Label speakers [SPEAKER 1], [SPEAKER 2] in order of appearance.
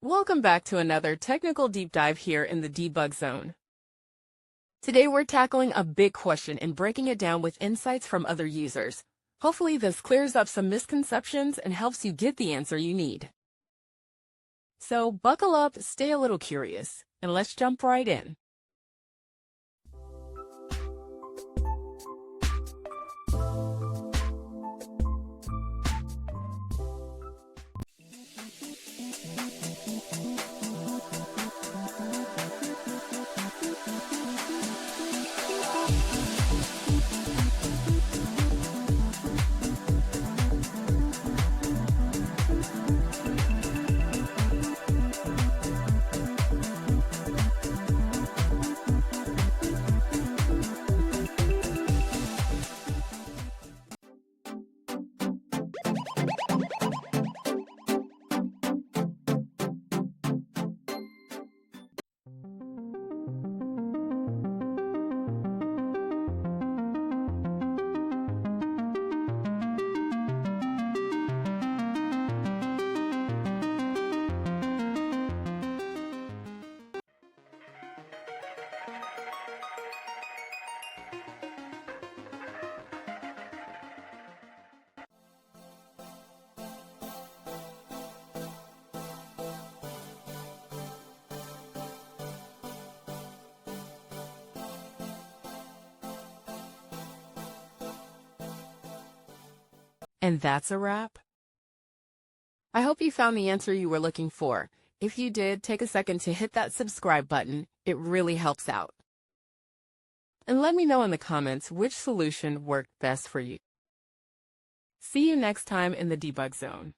[SPEAKER 1] Welcome back to another technical deep dive here in the debug zone. Today we're tackling a big question and breaking it down with insights from other users. Hopefully this clears up some misconceptions and helps you get the answer you need. So buckle up, stay a little curious, and let's jump right in. And that's a wrap. I hope you found the answer you were looking for. If you did, take a second to hit that subscribe button. It really helps out. And let me know in the comments which solution worked best for you. See you next time in the debug zone.